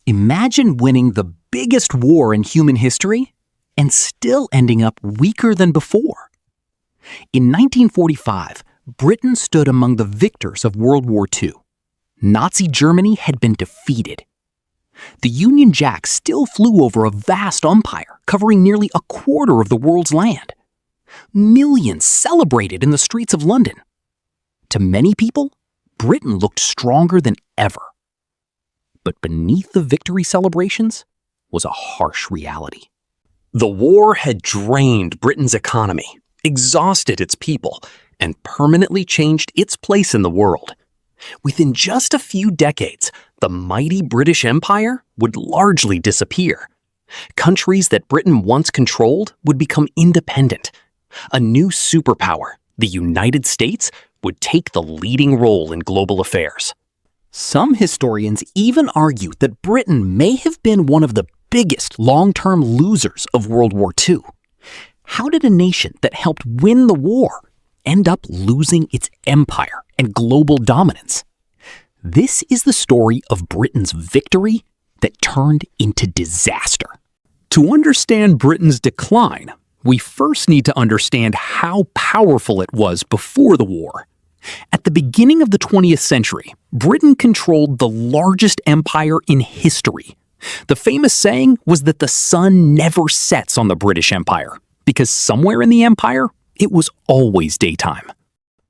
Imagine winning the biggest war in human history and still ending up weaker than before. In 1945, Britain stood among the victors of World War II. Nazi Germany had been defeated. The Union Jack still flew over a vast empire covering nearly a quarter of the world's land. Millions celebrated in the streets of London. To many people, Britain looked stronger than ever. But beneath the victory celebrations was a harsh reality. The war had drained Britain's economy, exhausted its people, and permanently changed its place in the world. Within just a few decades, the mighty British Empire would largely disappear. Countries that Britain once controlled would become independent. A new superpower, the United States, would take the leading role in global affairs. Some historians even argue that Britain may have been one of the biggest long-term losers of World War II. How did a nation that helped win the war end up losing its empire and global dominance? This is the story of Britain's victory that turned into disaster. To understand Britain's decline, we first need to understand how powerful it was before the war. At the beginning of the 20th century, Britain controlled the largest empire in history. The famous saying was that the sun never sets on the British Empire, because somewhere in the empire, it was always daytime.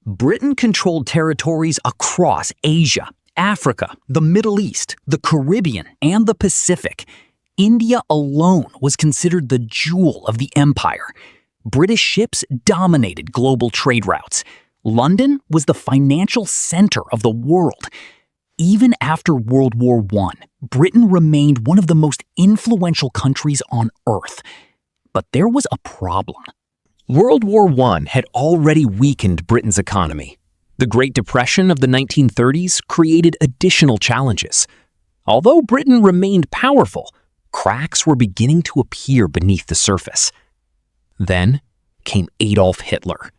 Britain controlled territories across Asia, Africa, the Middle East, the Caribbean, and the Pacific. India alone was considered the jewel of the empire. British ships dominated global trade routes. London was the financial center of the world. Even after World War I, Britain remained one of the most influential countries on Earth. But there was a problem. World War I had already weakened Britain's economy. The Great Depression of the 1930s created additional challenges. Although Britain remained powerful, cracks were beginning to appear beneath the surface. Then came Adolf Hitler.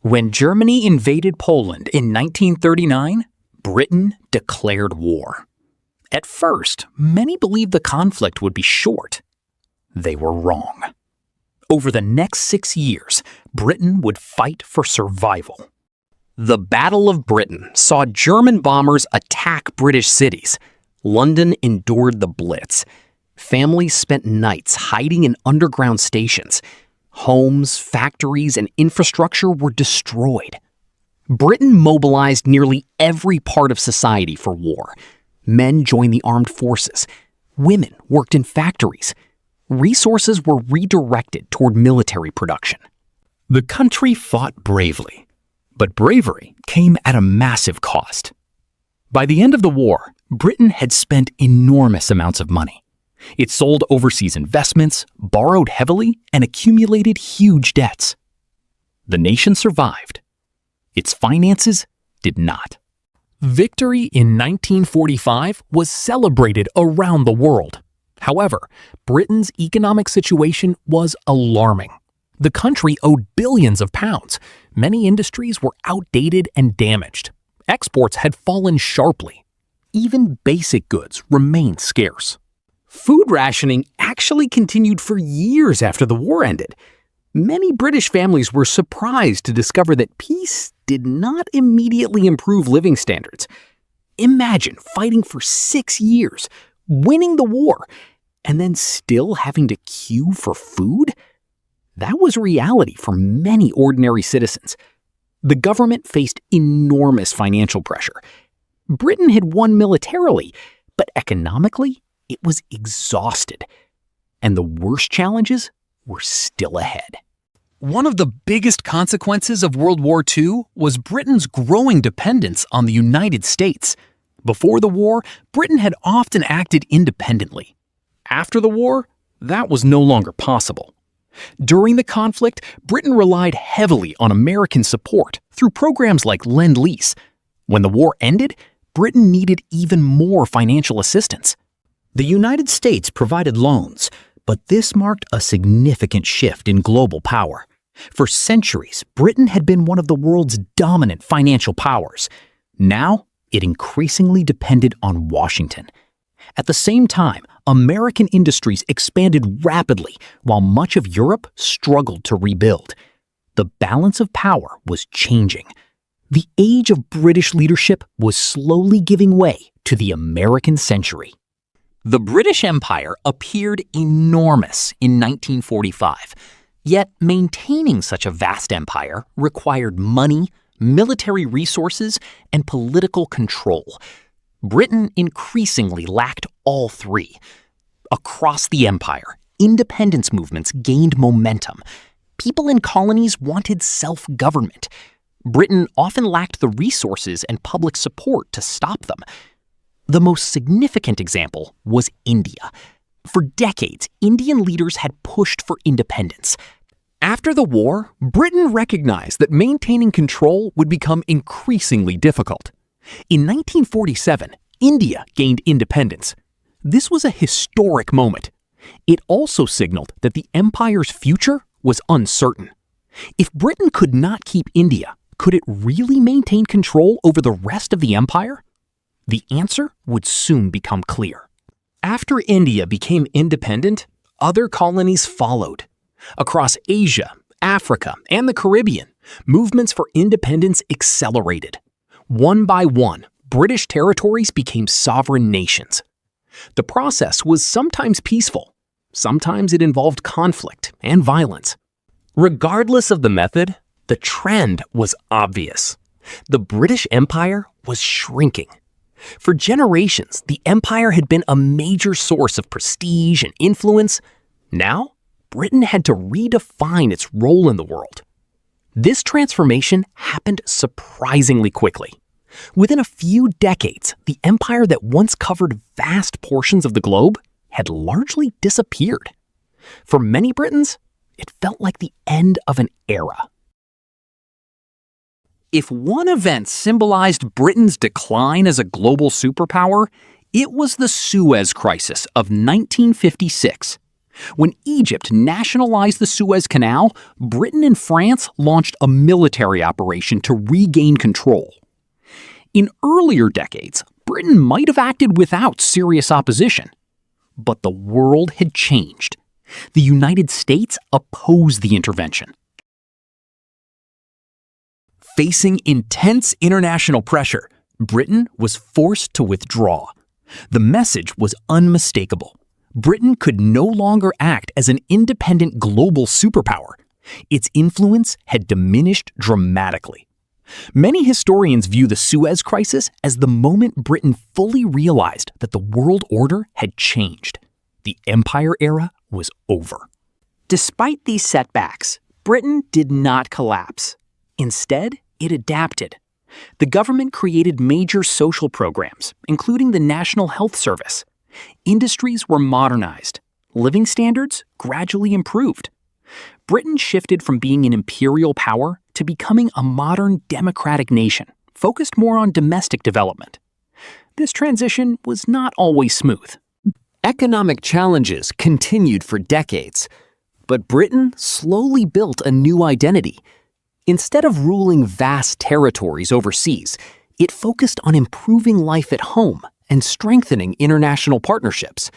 When Germany invaded Poland in 1939, Britain declared war. At first, many believed the conflict would be short. They were wrong. Over the next 6 years, Britain would fight for survival. The Battle of Britain saw German bombers attack British cities. London endured the Blitz. Families spent nights hiding in underground stations. Homes, factories, and infrastructure were destroyed. Britain mobilized nearly every part of society for war. Men joined the armed forces. Women worked in factories. Resources were redirected toward military production. The country fought bravely, but bravery came at a massive cost. By the end of the war, Britain had spent enormous amounts of money. It sold overseas investments, borrowed heavily, and accumulated huge debts. The nation survived. Its finances did not. Victory in 1945 was celebrated around the world. However, Britain's economic situation was alarming. The country owed billions of pounds. Many industries were outdated and damaged. Exports had fallen sharply. Even basic goods remained scarce. Food rationing actually continued for years after the war ended. Many British families were surprised to discover that peace did not immediately improve living standards. Imagine fighting for 6 years, winning the war, and then still having to queue for food? That was reality for many ordinary citizens. The government faced enormous financial pressure. Britain had won militarily, but economically, it was exhausted. And the worst challenges were still ahead. One of the biggest consequences of World War II was Britain's growing dependence on the United States. Before the war, Britain had often acted independently. After the war, that was no longer possible. During the conflict, Britain relied heavily on American support through programs like Lend-Lease. When the war ended, Britain needed even more financial assistance. The United States provided loans, but this marked a significant shift in global power. For centuries, Britain had been one of the world's dominant financial powers. Now, it increasingly depended on Washington. At the same time, American industries expanded rapidly while much of Europe struggled to rebuild. The balance of power was changing. The age of British leadership was slowly giving way to the American century. The British Empire appeared enormous in 1945, yet maintaining such a vast empire required money, military resources, and political control. Britain increasingly lacked all three. Across the empire, independence movements gained momentum. People in colonies wanted self-government. Britain often lacked the resources and public support to stop them. The most significant example was India. For decades, Indian leaders had pushed for independence. After the war, Britain recognized that maintaining control would become increasingly difficult. In 1947, India gained independence. This was a historic moment. It also signaled that the empire's future was uncertain. If Britain could not keep India, could it really maintain control over the rest of the empire? The answer would soon become clear. After India became independent, other colonies followed. Across Asia, Africa, and the Caribbean, movements for independence accelerated. One by one, British territories became sovereign nations. The process was sometimes peaceful. Sometimes it involved conflict and violence. Regardless of the method, the trend was obvious. The British Empire was shrinking. For generations, the empire had been a major source of prestige and influence. Now, Britain had to redefine its role in the world. This transformation happened surprisingly quickly. Within a few decades, the empire that once covered vast portions of the globe had largely disappeared. For many Britons, it felt like the end of an era. If one event symbolized Britain's decline as a global superpower, it was the Suez Crisis of 1956. When Egypt nationalized the Suez Canal, Britain and France launched a military operation to regain control. In earlier decades, Britain might have acted without serious opposition. But the world had changed. The United States opposed the intervention. Facing intense international pressure, Britain was forced to withdraw. The message was unmistakable. Britain could no longer act as an independent global superpower. Its influence had diminished dramatically. Many historians view the Suez Crisis as the moment Britain fully realized that the world order had changed. The empire era was over. Despite these setbacks, Britain did not collapse. Instead, it adapted. The government created major social programs, including the National Health Service. Industries were modernized. Living standards gradually improved. Britain shifted from being an imperial power to becoming a modern democratic nation, focused more on domestic development. This transition was not always smooth. Economic challenges continued for decades, but Britain slowly built a new identity. Instead of ruling vast territories overseas, it focused on improving life at home and strengthening international partnerships.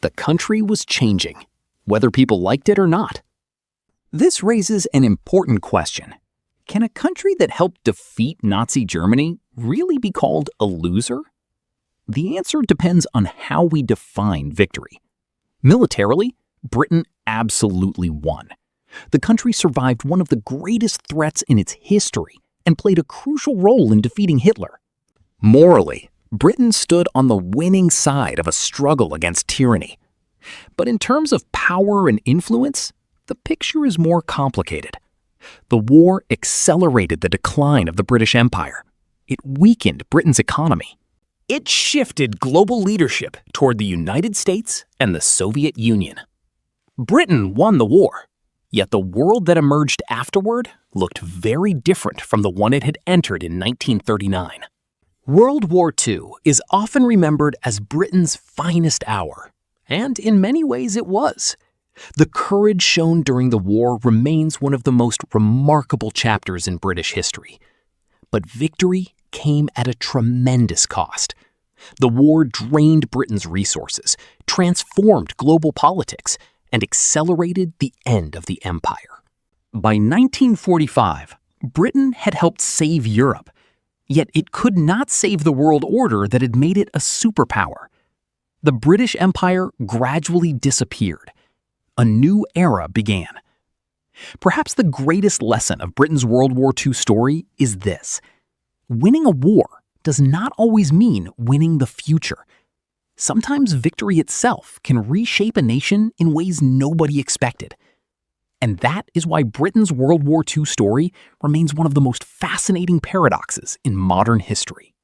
The country was changing, whether people liked it or not. This raises an important question. Can a country that helped defeat Nazi Germany really be called a loser? The answer depends on how we define victory. Militarily, Britain absolutely won. The country survived one of the greatest threats in its history and played a crucial role in defeating Hitler. Morally, Britain stood on the winning side of a struggle against tyranny. But in terms of power and influence, the picture is more complicated. The war accelerated the decline of the British Empire. It weakened Britain's economy. It shifted global leadership toward the United States and the Soviet Union. Britain won the war, yet the world that emerged afterward looked very different from the one it had entered in 1939. World War II is often remembered as Britain's finest hour, and in many ways it was. The courage shown during the war remains one of the most remarkable chapters in British history. But victory came at a tremendous cost. The war drained Britain's resources, transformed global politics, and accelerated the end of the empire. By 1945, Britain had helped save Europe, yet it could not save the world order that had made it a superpower. The British Empire gradually disappeared. A new era began. Perhaps the greatest lesson of Britain's World War II story is this: winning a war does not always mean winning the future. Sometimes victory itself can reshape a nation in ways nobody expected. And that is why Britain's World War II story remains one of the most fascinating paradoxes in modern history.